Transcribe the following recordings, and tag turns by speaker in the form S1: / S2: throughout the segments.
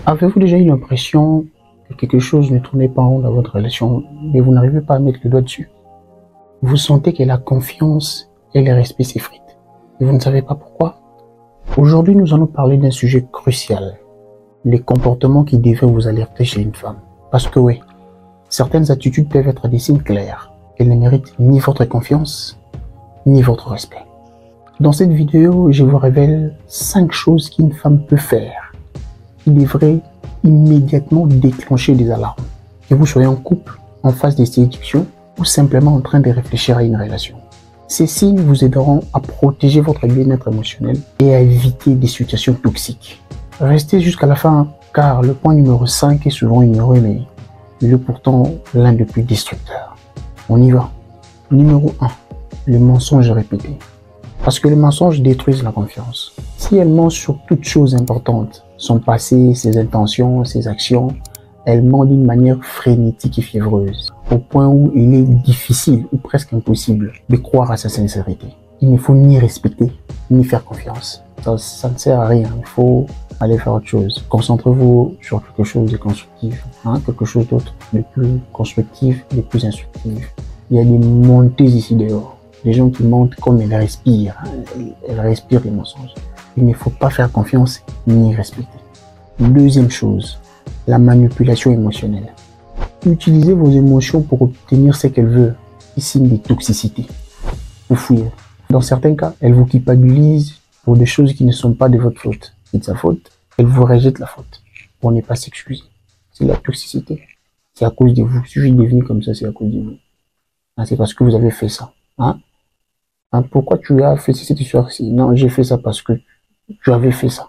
S1: Avez-vous déjà eu l'impression que quelque chose ne tournait pas en rond dans votre relation, mais vous n'arrivez pas à mettre le doigt dessus? Vous sentez que la confiance et le respect s'effritent, et vous ne savez pas pourquoi? Aujourd'hui, nous allons parler d'un sujet crucial, les comportements qui devraient vous alerter chez une femme. Parce que oui, certaines attitudes peuvent être des signes clairs qu'elles ne méritent ni votre confiance, ni votre respect. Dans cette vidéo, je vous révèle 5 choses qu'une femme peut faire qui devraient immédiatement déclencher des alarmes. Que vous soyez en couple, en phase de séduction ou simplement en train de réfléchir à une relation. Ces signes vous aideront à protéger votre bien-être émotionnel et à éviter des situations toxiques. Restez jusqu'à la fin car le point numéro 5 est souvent ignoré mais il est pourtant l'un des plus destructeurs. On y va. Numéro 1. Le mensonge répété. Parce que les mensonges détruisent la confiance. Si elle ment sur toute chose importante, son passé, ses intentions, ses actions, elle ment d'une manière frénétique et fiévreuse, au point où il est difficile ou presque impossible de croire à sa sincérité. Il ne faut ni respecter, ni faire confiance. Ça ne sert à rien, il faut aller faire autre chose. Concentrez-vous sur quelque chose de constructif, quelque chose d'autre, de plus constructif, de plus instructif. Il y a des montées ici dehors. Les gens qui mentent comme elles respirent, elles respirent les mensonges. Il ne faut pas faire confiance ni respecter. Deuxième chose, la manipulation émotionnelle. Utilisez vos émotions pour obtenir ce qu'elle veut, est signe de toxicité. Vous fouillez. Dans certains cas, elle vous culpabilise pour des choses qui ne sont pas de votre faute. C'est de sa faute, elle vous rejette la faute pour ne pas s'excuser. C'est la toxicité. C'est à cause de vous. Si je suis devenu comme ça, c'est à cause de vous. C'est parce que vous avez fait ça. Pourquoi tu as fait cette histoire-ci? Non, j'ai fait ça parce que tu avais fait ça.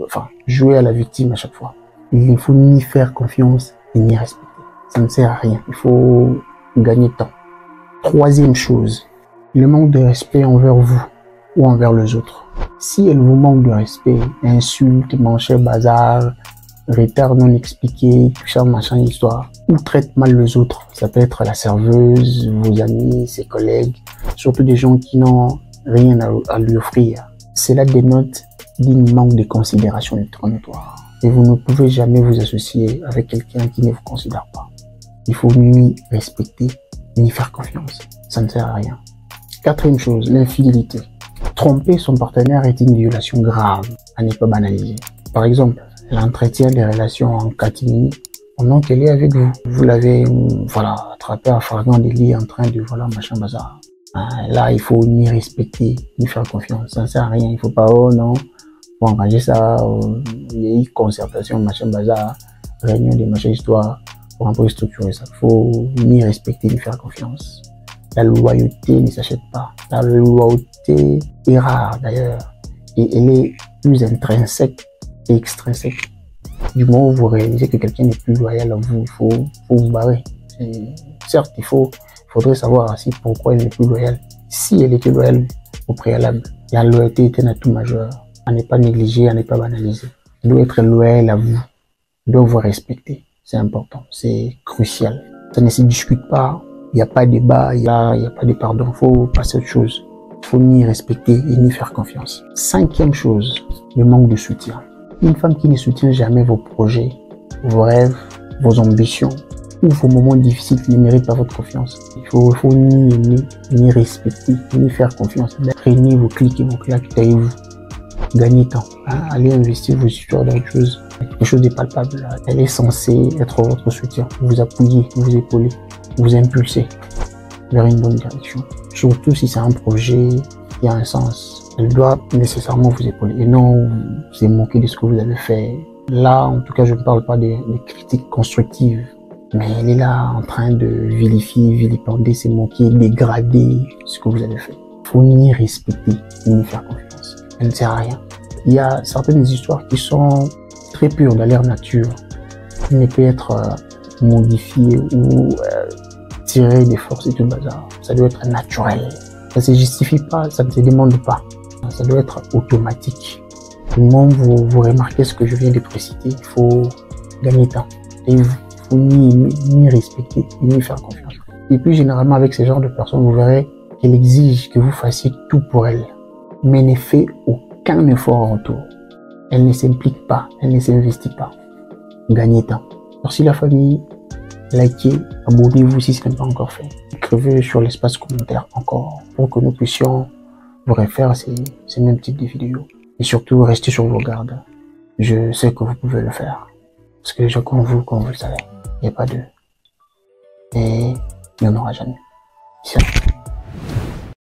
S1: Enfin, jouer à la victime à chaque fois. Il ne faut ni faire confiance ni respecter. Ça ne sert à rien. Il faut gagner temps. Troisième chose, le manque de respect envers vous ou envers les autres. Si elle vous manque de respect, insulte, manchette, bazar, retard non expliqué, tout ça, machin, histoire, ou traite mal les autres. Ça peut être la serveuse, vos amis, ses collègues, surtout des gens qui n'ont rien à lui offrir. Cela dénote d'un manque de considération notoire. Et vous ne pouvez jamais vous associer avec quelqu'un qui ne vous considère pas. Il faut ni respecter, ni faire confiance. Ça ne sert à rien. Quatrième chose, l'infidélité. Tromper son partenaire est une violation grave à ne pas banaliser. Par exemple, elle entretient des relations en catimini pendant qu'elle est avec vous. Vous l'avez, attrapé en flagrant délit en train de, machin bazar. Là, il faut ni respecter, ni faire confiance. Ça ne sert à rien. Il faut pas, oh non, faut engager ça, il y a eu concertation, machin bazar, réunion de machin histoire, pour un peu structurer ça. Il faut ni respecter, ni faire confiance. La loyauté ne s'achète pas. La loyauté est rare d'ailleurs. Et elle est plus intrinsèque et extrinsèque. Du moment où vous réalisez que quelqu'un n'est plus loyal à vous, il faut vous barrer. Certes, faudrait savoir aussi pourquoi elle n'est plus loyale. Si elle était loyale au préalable, la loyauté est un atout majeur. À ne pas négliger, à ne pas banaliser. Elle doit être loyale à vous. Elle doit vous respecter. C'est important, c'est crucial. Ça ne se discute pas. Il n'y a pas de débat, il n'y a pas de pardon. Il faut passer à autre chose. Il faut ni respecter et ni faire confiance. Cinquième chose, le manque de soutien. Une femme qui ne soutient jamais vos projets, vos rêves, vos ambitions ou vos moments difficiles ne mérite pas votre confiance. Il faut ni aimer, ni respecter, ni faire confiance. Prenez vos clics et vos claques, taillez-vous. Gagnez temps. Allez investir vos histoires dans autre chose. Quelque chose de palpable. Elle est censée être votre soutien. Vous appuyer, vous épauler, vous impulser vers une bonne direction. Surtout si c'est un projet qui a un sens. Elle doit nécessairement vous épauler et non vous moquer de ce que vous avez fait. Là, en tout cas, je ne parle pas des critiques constructives, mais elle est là en train de vilifier, vilipender, se moquer, dégrader ce que vous avez fait. Il faut ni respecter, ni faire confiance. Elle ne sert à rien. Il y a certaines histoires qui sont très pures dans leur nature. Elle ne peut être modifiée ou tirée des forces et tout le bazar. Ça doit être naturel. Ça ne se justifie pas, ça ne se demande pas. Ça doit être automatique. Du moment où vous remarquez ce que je viens de préciter, il faut gagner temps. Et il faut ni respecter, ni faire confiance. Et puis généralement avec ce genre de personnes, vous verrez qu'elle exige que vous fassiez tout pour elle, mais ne fait aucun effort en retour. elle ne s'implique pas, elle ne s'investit pas. Gagnez temps. Merci la famille. Likez, abonnez-vous si ce n'est pas encore fait. Écrivez sur l'espace commentaire encore pour que nous puissions vous refaire ces mêmes types de vidéos. Et surtout, restez sur vos gardes. Je sais que vous pouvez le faire. Parce que les gens comme vous le savez, il n'y a pas de... Et il n'y en aura jamais. C'est ça.